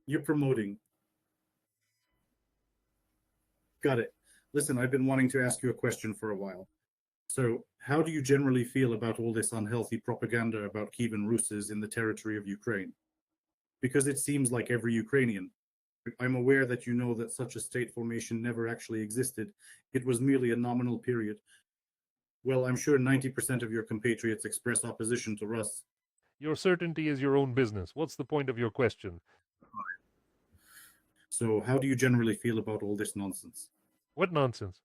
You're promoting. Got it. Listen, I've been wanting to ask you a question for a while. So, how do you generally feel about all this unhealthy propaganda about Kievan Russes in the territory of Ukraine? Because it seems like every Ukrainian, I'm aware that you know that such a state formation never actually existed. It was merely a nominal period. Well, I'm sure 90% of your compatriots express opposition to Rus. Your certainty is your own business. What's the point of your question? So, how do you generally feel about all this nonsense? What nonsense?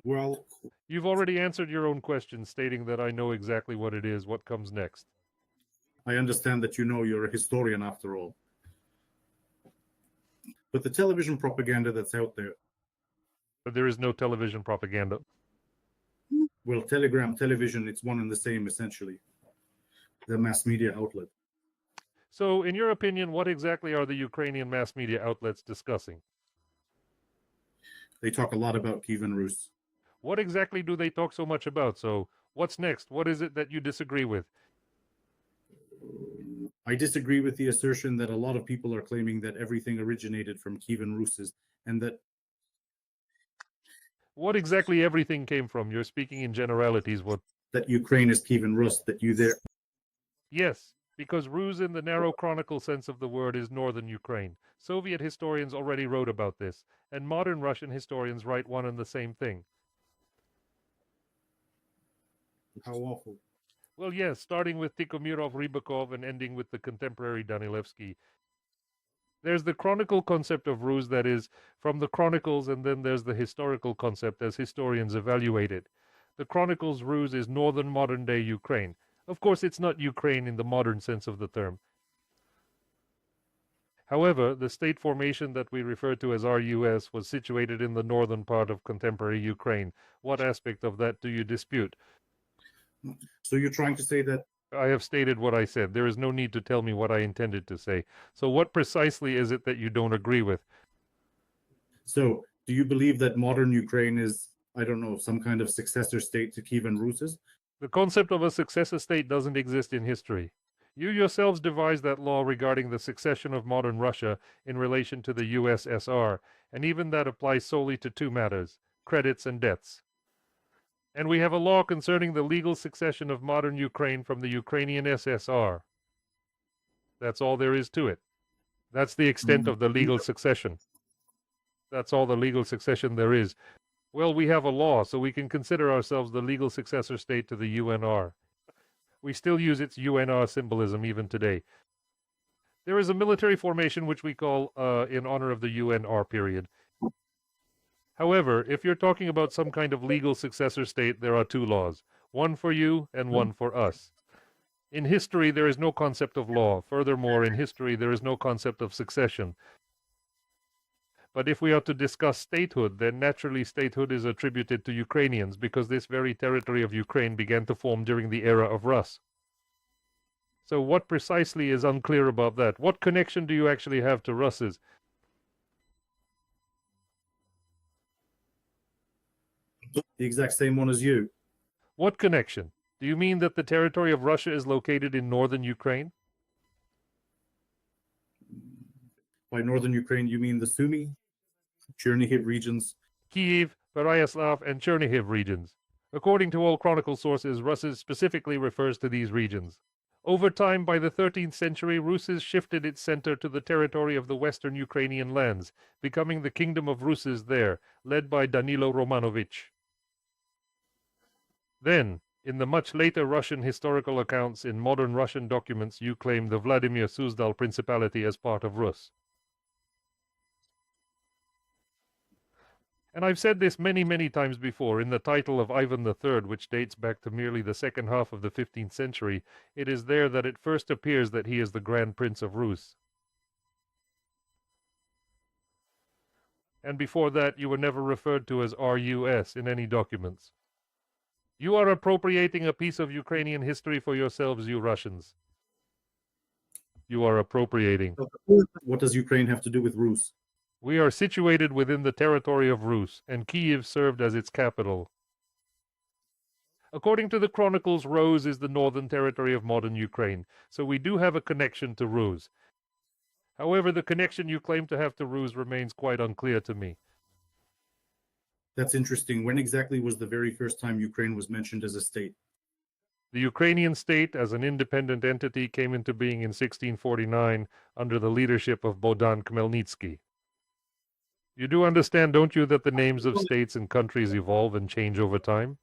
Well, You've already answered your own question, stating that I know exactly what it is. What comes next? I understand that you know you're a historian after all. But the television propaganda that's out there, But there is no television propaganda. well, Telegram, television, it's one and the same essentially. The mass media outlet. So, in your opinion, what exactly are the Ukrainian mass media outlets discussing? They talk a lot about Kievan Rus. What exactly do they talk so much about? So, what's next? What is it that you disagree with? I disagree with the assertion that a lot of people are claiming that everything originated from Kievan Russes and that What exactly everything came from? You're speaking in generalities. What? that Ukraine is Kievan Rus, that you there. Yes, because Rus in the narrow chronicle sense of the word is northern Ukraine. Soviet historians already wrote about this, and modern Russian historians write one and the same thing. How awful. Well, yes, starting with Tikhomirov, Rybakov, and ending with the contemporary Danilevsky. There's the chronicle concept of Rus that is from the chronicles, and then there's the historical concept as historians evaluate it. The chronicles Rus is northern modern day Ukraine. Of course, it's not Ukraine in the modern sense of the term. However, the state formation that we refer to as RUS was situated in the northern part of contemporary Ukraine. What aspect of that do you dispute? So you're trying to say that I have stated what I said. There is no need to tell me what I intended to say. So what precisely is it that you don't agree with? so do you believe that modern Ukraine is, I don't know, some kind of successor state to Kievan Rus's? The concept of a successor state doesn't exist in history. You yourselves devised that law regarding the succession of modern Russia in relation to the USSR, and even that applies solely to two matters, credits and debts. And we have a law concerning the legal succession of modern Ukraine from the Ukrainian SSR. That's all there is to it. That's the extent of the legal succession. That's all the legal succession there is. Well, we have a law, so we can consider ourselves the legal successor state to the UNR. We still use its UNR symbolism even today. There is a military formation which we call in honor of the UNR period. However, if you're talking about some kind of legal successor state, there are two laws, one for you and one for us. In history, there is no concept of law. Furthermore, in history, there is no concept of succession. But if we are to discuss statehood, then naturally statehood is attributed to Ukrainians because this very territory of Ukraine began to form during the era of Rus. So what precisely is unclear about that? What connection do you actually have to Russes? The exact same one as you. What connection? Do you mean that the territory of Russia is located in northern Ukraine? By northern Ukraine, you mean the Sumy, Chernihiv regions? Kiev, Pereyaslav, and Chernihiv regions. According to all chronicle sources, Russes specifically refers to these regions. Over time, by the 13th century, Rus shifted its center to the territory of the western Ukrainian lands, becoming the kingdom of Rus there, led by Danilo Romanovich. Then, in the much later Russian historical accounts in modern Russian documents, you claim the Vladimir Suzdal Principality as part of Rus. And I've said this many, many times before. In the title of Ivan III, which dates back to merely the second half of the 15th century, it is there that it first appears that he is the Grand Prince of Rus. And before that, you were never referred to as RUS in any documents. You are appropriating a piece of Ukrainian history for yourselves, you Russians. You are appropriating. What does Ukraine have to do with Rus? We are situated within the territory of Rus, and Kiev served as its capital. According to the chronicles, Rus is the northern territory of modern Ukraine, so we do have a connection to Rus. However, the connection you claim to have to Rus remains quite unclear to me. That's interesting. When exactly was the very first time Ukraine was mentioned as a state? The Ukrainian state, as an independent entity, came into being in 1649 under the leadership of Bohdan Khmelnytsky. You do understand, don't you, that the names of states and countries evolve and change over time?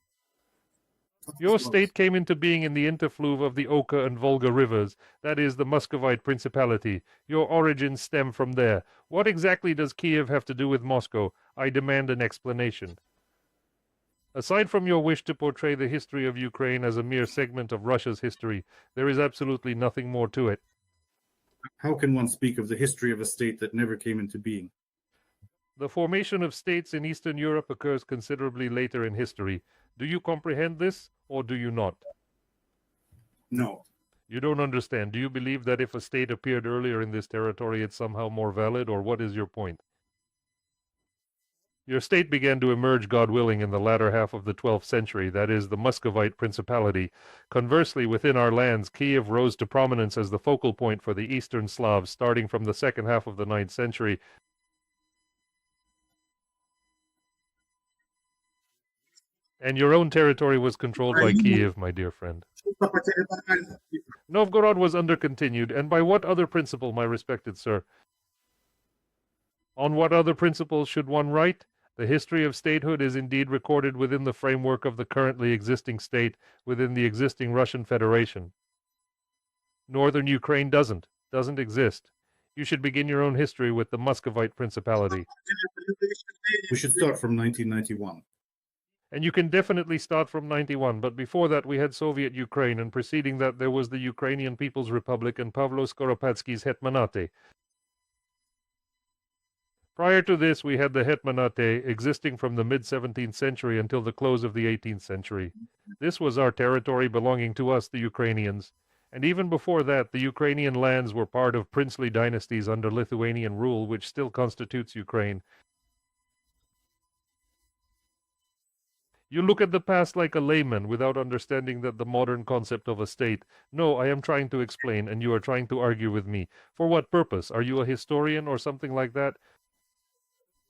Your state came into being in the interfluve of the Oka and Volga rivers, that is, the Muscovite Principality. Your origins stem from there. What exactly does Kiev have to do with Moscow? I demand an explanation. Aside from your wish to portray the history of Ukraine as a mere segment of Russia's history, there is absolutely nothing more to it. How can one speak of the history of a state that never came into being? The formation of states in Eastern Europe occurs considerably later in history. Do you comprehend this, or do you not? No. You don't understand. Do you believe that if a state appeared earlier in this territory, it's somehow more valid, or what is your point? Your state began to emerge, God willing, in the latter half of the 12th century, that is, the Muscovite Principality. Conversely, within our lands, Kiev rose to prominence as the focal point for the Eastern Slavs, starting from the second half of the 9th century. And your own territory was controlled by Kiev, my dear friend. Novgorod was undercontinued, and by what other principle, my respected sir? On what other principles should one write? The history of statehood is indeed recorded within the framework of the currently existing state, within the existing Russian Federation. Northern Ukraine doesn't exist. You should begin your own history with the Muscovite Principality. We should start from 1991. And you can definitely start from 91, but before that we had Soviet Ukraine, and preceding that there was the Ukrainian People's Republic and Pavlo Skoropadsky's Hetmanate. Prior to this, we had the Hetmanate existing from the mid-17th century until the close of the 18th century. This was our territory belonging to us, the Ukrainians. And even before that, the Ukrainian lands were part of princely dynasties under Lithuanian rule, which still constitutes Ukraine. You look at the past like a layman without understanding that the modern concept of a state. No, I am trying to explain, and you are trying to argue with me. For what purpose? Are you a historian or something like that?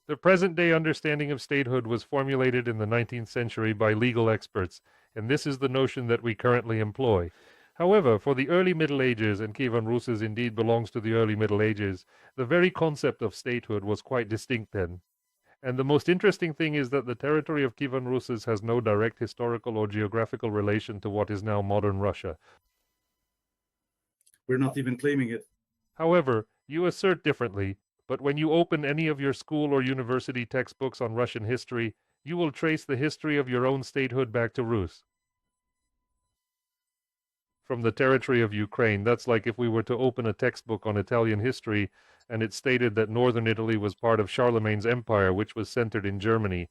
The present-day understanding of statehood was formulated in the 19th century by legal experts, and this is the notion that we currently employ. However, for the early Middle Ages, and Kievan Rus indeed belongs to the early Middle Ages, the very concept of statehood was quite distinct then. And the most interesting thing is that the territory of Kievan Rus has no direct historical or geographical relation to what is now modern Russia. We're not even claiming it. However, you assert differently. But when you open any of your school or university textbooks on Russian history, you will trace the history of your own statehood back to Rus. From the territory of Ukraine, that's like if we were to open a textbook on Italian history and it stated that northern Italy was part of Charlemagne's empire, which was centered in Germany.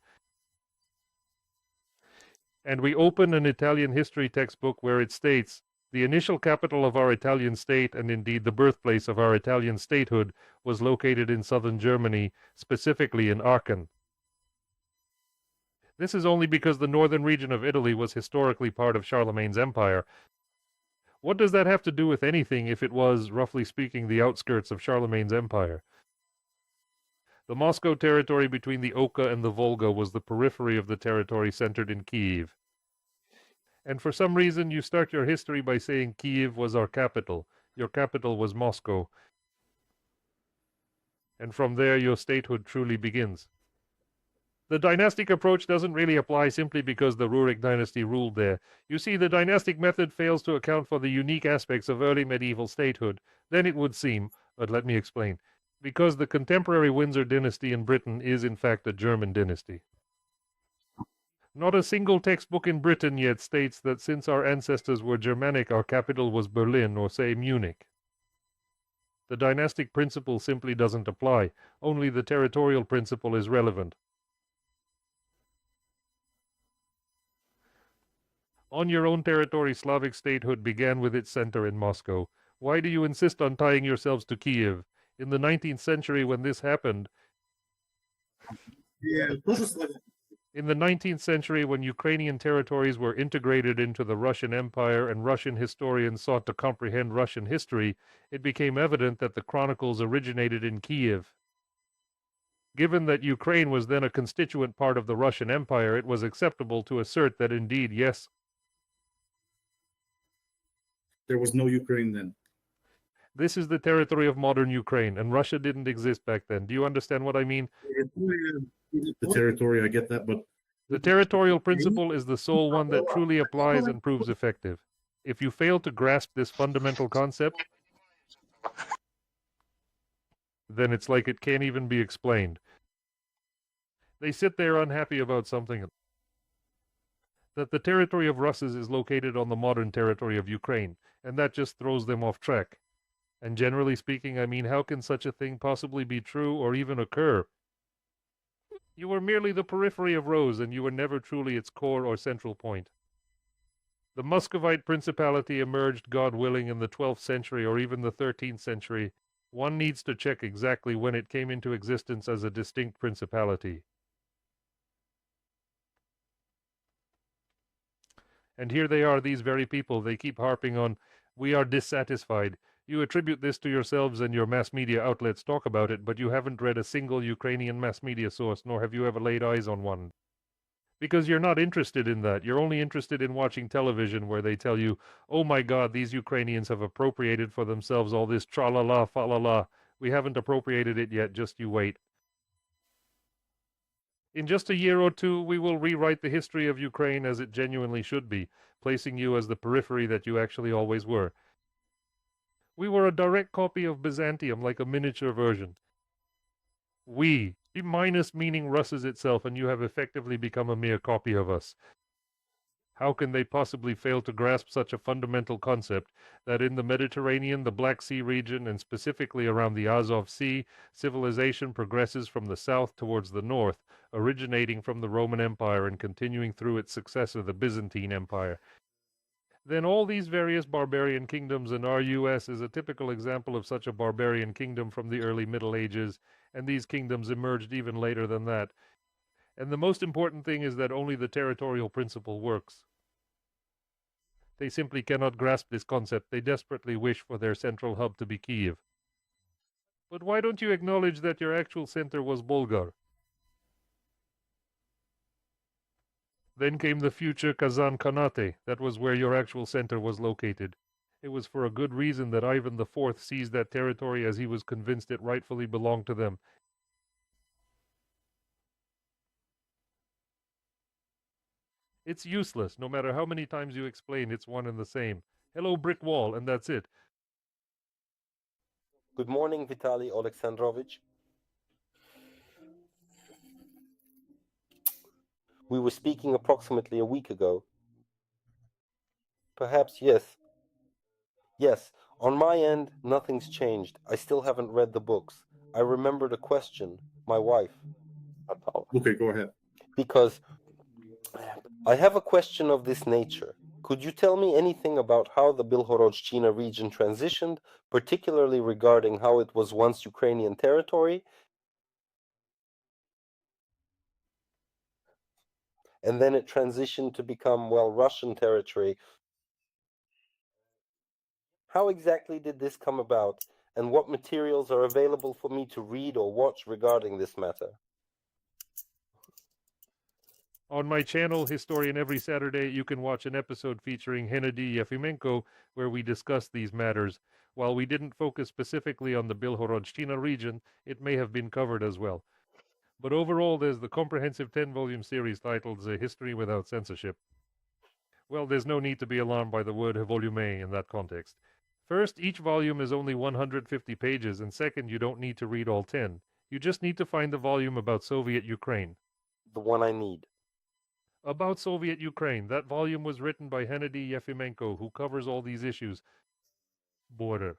And we open an Italian history textbook where it states, the initial capital of our Italian state, and indeed the birthplace of our Italian statehood, was located in southern Germany, specifically in Aachen. This is only because the northern region of Italy was historically part of Charlemagne's empire. What does that have to do with anything if it was, roughly speaking, the outskirts of Charlemagne's empire? The Moscow territory between the Oka and the Volga was the periphery of the territory centered in Kiev. And for some reason you start your history by saying Kiev was our capital. Your capital was Moscow. And from there your statehood truly begins. The dynastic approach doesn't really apply simply because the Rurik dynasty ruled there. You see, the dynastic method fails to account for the unique aspects of early medieval statehood. Then it would seem, but let me explain, because the contemporary Windsor dynasty in Britain is in fact a German dynasty. Not a single textbook in Britain yet states that since our ancestors were Germanic, our capital was Berlin or, say, Munich. The dynastic principle simply doesn't apply. Only the territorial principle is relevant. On your own territory, Slavic statehood began with its center in Moscow. Why do you insist on tying yourselves to Kiev? In the 19th century, when this happened, In the 19th century, when Ukrainian territories were integrated into the Russian Empire and Russian historians sought to comprehend Russian history, it became evident that the chronicles originated in Kiev. Given that Ukraine was then a constituent part of the Russian Empire, it was acceptable to assert that indeed, yes, There was no Ukraine then. this is the territory of modern Ukraine, and Russia didn't exist back then. Do you understand what I mean? The territory, I get that, but The territorial principle is the sole one that truly applies and proves effective. If you fail to grasp this fundamental concept, then it's like it can't even be explained. They sit there unhappy about something. That the territory of Russes is located on the modern territory of Ukraine, and that just throws them off track. And generally speaking, I mean, how can such a thing possibly be true or even occur? You were merely the periphery of Rose, and you were never truly its core or central point. The Muscovite principality emerged, God willing, in the 12th century or even the 13th century. One needs to check exactly when it came into existence as a distinct principality. And here they are, these very people, they keep harping on, we are dissatisfied. You attribute this to yourselves and your mass media outlets talk about it, but you haven't read a single Ukrainian mass media source, nor have you ever laid eyes on one. Because you're not interested in that. You're only interested in watching television where they tell you, oh my God, these Ukrainians have appropriated for themselves all this tra-la-la, fa-la-la. We haven't appropriated it yet, just you wait. In just a year or two, we will rewrite the history of Ukraine as it genuinely should be, placing you as the periphery that you actually always were. We were a direct copy of Byzantium, like a miniature version. We, minus meaning Russes itself, and you have effectively become a mere copy of us. How can they possibly fail to grasp such a fundamental concept that in the Mediterranean, the Black Sea region, and specifically around the Azov Sea, civilization progresses from the south towards the north, originating from the Roman Empire and continuing through its successor, the Byzantine Empire? Then all these various barbarian kingdoms, and our US is a typical example of such a barbarian kingdom from the early Middle Ages, and these kingdoms emerged even later than that. And the most important thing is that only the territorial principle works. They simply cannot grasp this concept. They desperately wish for their central hub to be Kiev. But why don't you acknowledge that your actual center was Bulgar? Then came the future Kazan Khanate. That was where your actual center was located. It was for a good reason that Ivan IV seized that territory, as he was convinced it rightfully belonged to them. It's useless. No matter how many times you explain, it's one and the same. Hello, brick wall, and that's it. Good morning, Vitaly Alexandrovich. We were speaking approximately a week ago. Perhaps, yes. Yes, on my end, nothing's changed. I still haven't read the books. I remembered a question. My wife. okay, go ahead. Because I have a question of this nature. Could you tell me anything about how the Bilhorodshchina region transitioned, particularly regarding how it was once Ukrainian territory, and then it transitioned to become, well, Russian territory? How exactly did this come about, and what materials are available for me to read or watch regarding this matter? On my channel, Historian, every Saturday, you can watch an episode featuring Hennady Yefimenko, where we discuss these matters. While we didn't focus specifically on the Bilhorodshchina region, it may have been covered as well. But overall, there's the comprehensive 10-volume series titled The History Without Censorship. Well, there's no need to be alarmed by the word volume in that context. First, each volume is only 150 pages, and second, you don't need to read all 10. You just need to find the volume about Soviet Ukraine. The one I need. About Soviet Ukraine, that volume was written by Hennady Yefimenko, who covers all these issues. Border.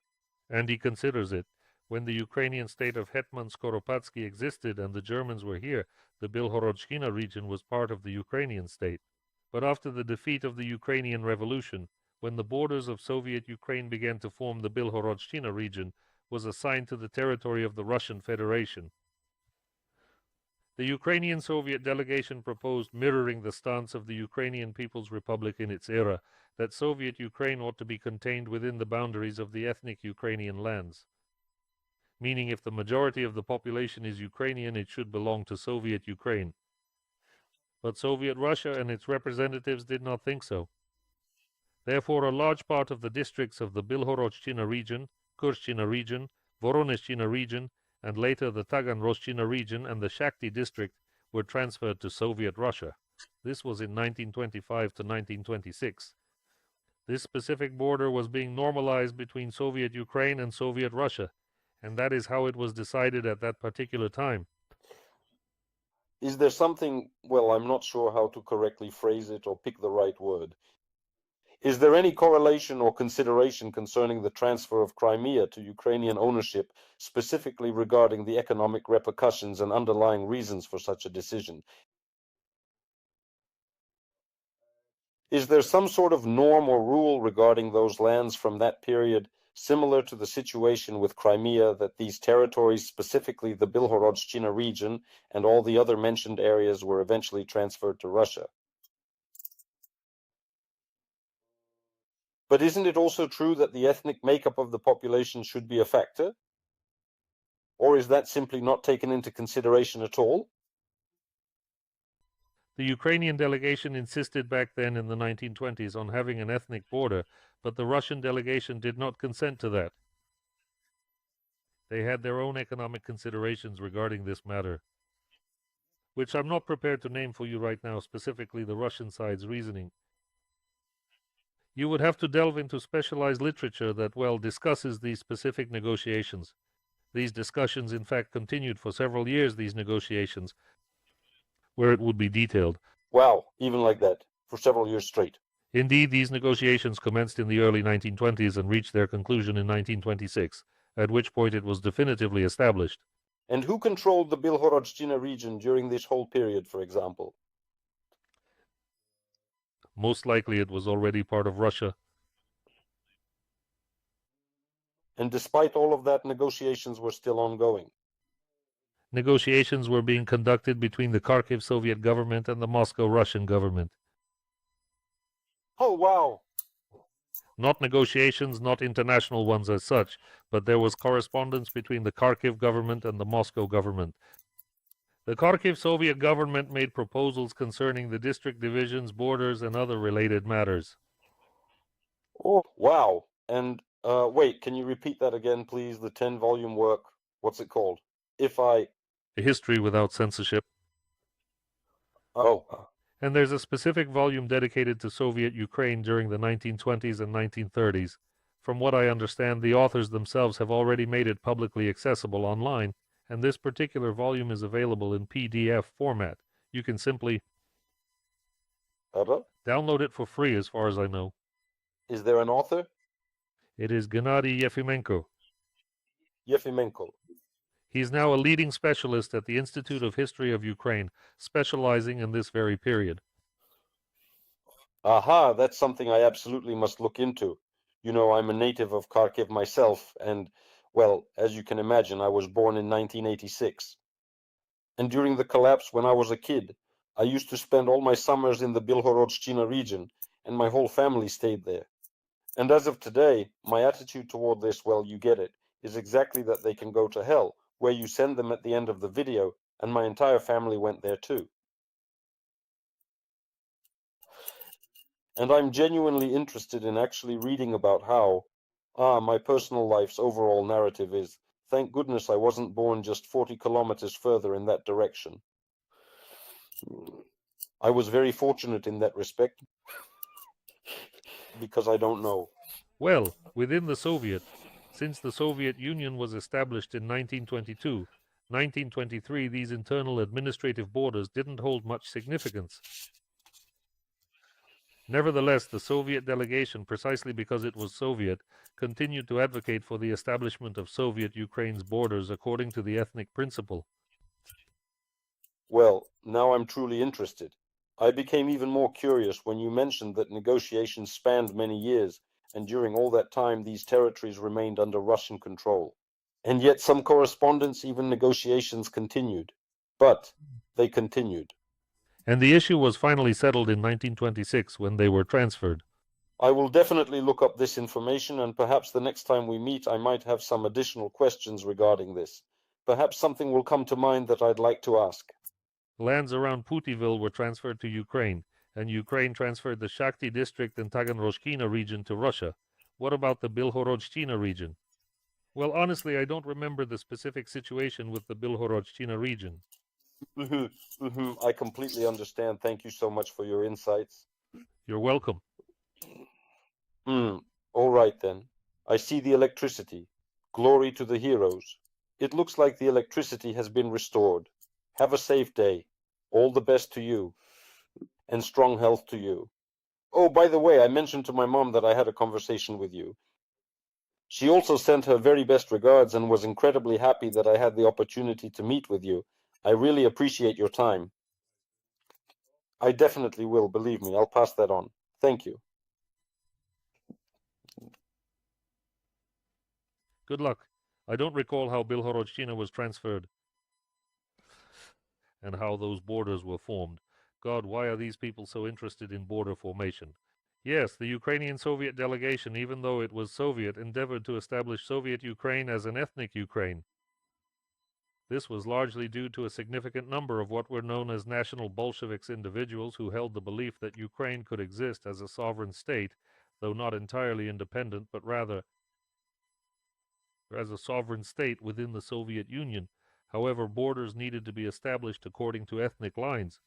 And he considers it. When the Ukrainian state of Hetman Skoropadsky existed and the Germans were here, the Bilhorodshchina region was part of the Ukrainian state. But after the defeat of the Ukrainian Revolution, when the borders of Soviet Ukraine began to form, the Bilhorodshchina region was assigned to the territory of the Russian Federation. The Ukrainian Soviet delegation proposed, mirroring the stance of the Ukrainian People's Republic in its era, that Soviet Ukraine ought to be contained within the boundaries of the ethnic Ukrainian lands. Meaning, if the majority of the population is Ukrainian, it should belong to Soviet Ukraine. But Soviet Russia and its representatives did not think so. Therefore, a large part of the districts of the Bilhorodzhchina region, Kurshchina region, Voronezhchina region, and later the Taganrozhchina region and the Shakhty district were transferred to Soviet Russia. This was in 1925 to 1926. This specific border was being normalized between Soviet Ukraine and Soviet Russia, and that is how it was decided at that particular time. Is there something, well, I'm not sure how to correctly phrase it or pick the right word. Is there any correlation or consideration concerning the transfer of Crimea to Ukrainian ownership, specifically regarding the economic repercussions and underlying reasons for such a decision? Is there some sort of norm or rule regarding those lands from that period, similar to the situation with Crimea, that these territories, specifically the Bilhorodzhchina region and all the other mentioned areas, were eventually transferred to Russia? But isn't it also true that the ethnic makeup of the population should be a factor? Or is that simply not taken into consideration at all? The Ukrainian delegation insisted back then in the 1920s on having an ethnic border, but the Russian delegation did not consent to that. They had their own economic considerations regarding this matter, which I'm not prepared to name for you right now, specifically the Russian side's reasoning. You would have to delve into specialized literature that, well, discusses these specific negotiations. These discussions, in fact, continued for several years, these negotiations, where it would be detailed. Wow, even like that, for several years straight. Indeed, these negotiations commenced in the early 1920s and reached their conclusion in 1926, at which point it was definitively established. And who controlled the Bilhorodzhchina region during this whole period, for example? Most likely it was already part of Russia. And despite all of that, negotiations were still ongoing. Negotiations were being conducted between the Kharkiv Soviet government and the Moscow Russian government. Oh, wow. Not negotiations, not international ones as such, but there was correspondence between the Kharkiv government and the Moscow government. The Kharkiv Soviet government made proposals concerning the district divisions, borders, and other related matters. Oh, wow. And wait, can you repeat that again, please? The 10-volume work, what's it called? A history without censorship. Oh. And there's a specific volume dedicated to Soviet Ukraine during the 1920s and 1930s. From what I understand, the authors themselves have already made it publicly accessible online, and this particular volume is available in PDF format. You can simply download it for free, as far as I know. Is there an author? It is Gennady Yefimenko. Yefimenko. He is now a leading specialist at the Institute of History of Ukraine, specializing in this very period. Aha, that's something I absolutely must look into. You know, I'm a native of Kharkiv myself, and, well, as you can imagine, I was born in 1986. And during the collapse, when I was a kid, I used to spend all my summers in the Bilhorodzhchina region, and my whole family stayed there. And as of today, my attitude toward this, well, you get it, is exactly that they can go to hell, where you send them at the end of the video, and my entire family went there too. And I'm genuinely interested in actually reading about how, my personal life's overall narrative is, thank goodness I wasn't born just 40 kilometers further in that direction. I was very fortunate in that respect, because I don't know. Well, within the Soviet, since the Soviet Union was established in 1922, 1923, these internal administrative borders didn't hold much significance. Nevertheless, the Soviet delegation, precisely because it was Soviet, continued to advocate for the establishment of Soviet Ukraine's borders according to the ethnic principle. Well, now I'm truly interested. I became even more curious when you mentioned that negotiations spanned many years, and during all that time these territories remained under Russian control. And yet some correspondence, even negotiations, continued. But they continued. And the issue was finally settled in 1926 when they were transferred. I will definitely look up this information, and perhaps the next time we meet I might have some additional questions regarding this. Perhaps something will come to mind that I'd like to ask. Lands around Putyville were transferred to Ukraine, and Ukraine transferred the Shakhty district and Taganrogkina region to Russia. What about the Bilhorodshchina region? Well, honestly, I don't remember the specific situation with the Bilhorodshchina region. I completely understand. Thank you so much for your insights. You're welcome. All right then. I see the electricity. Glory to the heroes. It looks like the electricity has been restored. Have a safe day. All the best to you. And strong health to you. Oh, by the way, I mentioned to my mom that I had a conversation with you. She also sent her very best regards and was incredibly happy that I had the opportunity to meet with you. I really appreciate your time. I definitely will, believe me. I'll pass that on. Thank you. Good luck. I don't recall how Bilhorodshchina was transferred and how those borders were formed. God, why are these people so interested in border formation? Yes, the Ukrainian Soviet delegation, even though it was Soviet, endeavored to establish Soviet Ukraine as an ethnic Ukraine. This was largely due to a significant number of what were known as National Bolsheviks individuals who held the belief that Ukraine could exist as a sovereign state, though not entirely independent, but rather as a sovereign state within the Soviet Union. However, borders needed to be established according to ethnic lines.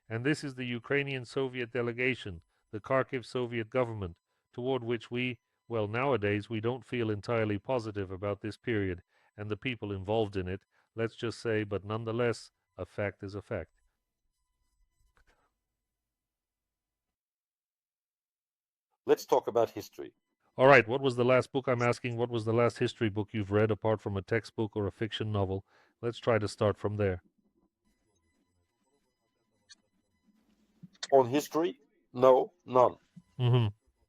And this is the Ukrainian Soviet delegation, the Kharkiv Soviet government, toward which nowadays we don't feel entirely positive about this period and the people involved in it, let's just say, but nonetheless, a fact is a fact. Let's talk about history. All right, what was the last book I'm asking? What was the last history book you've read apart from a textbook or a fiction novel? Let's try to start from there. On history? No, none.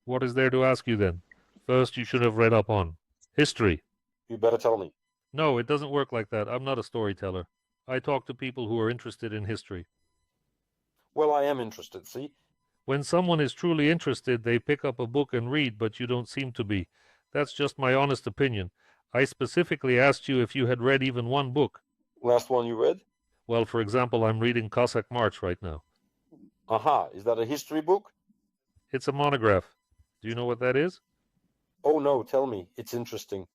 What is there to ask you then? First, you should have read up on history. You better tell me. No, it doesn't work like that. I'm not a storyteller. I talk to people who are interested in history. Well, I am interested, see? When someone is truly interested, they pick up a book and read, but you don't seem to be. That's just my honest opinion. I specifically asked you if you had read even one book. Last one you read? Well, for example, I'm reading Cossack March right now. Aha, is that a history book? It's a monograph. Do you know what that is? Oh no, tell me. It's interesting.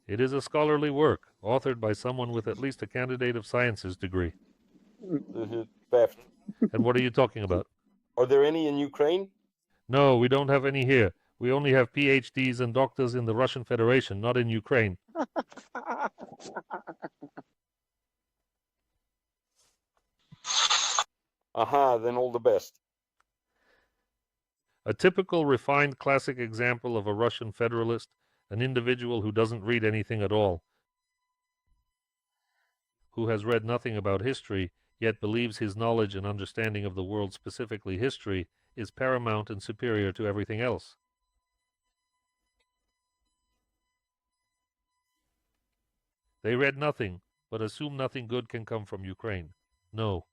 It is a scholarly work, authored by someone with at least a candidate of sciences degree. Theft. And what are you talking about? Are there any in Ukraine? No, we don't have any here. We only have PhDs and doctors in the Russian Federation, not in Ukraine. Aha, then all the best. A typical refined classic example of a Russian federalist, an individual who doesn't read anything at all, who has read nothing about history, yet believes his knowledge and understanding of the world, specifically history, is paramount and superior to everything else. They read nothing, but assume nothing good can come from Ukraine. No.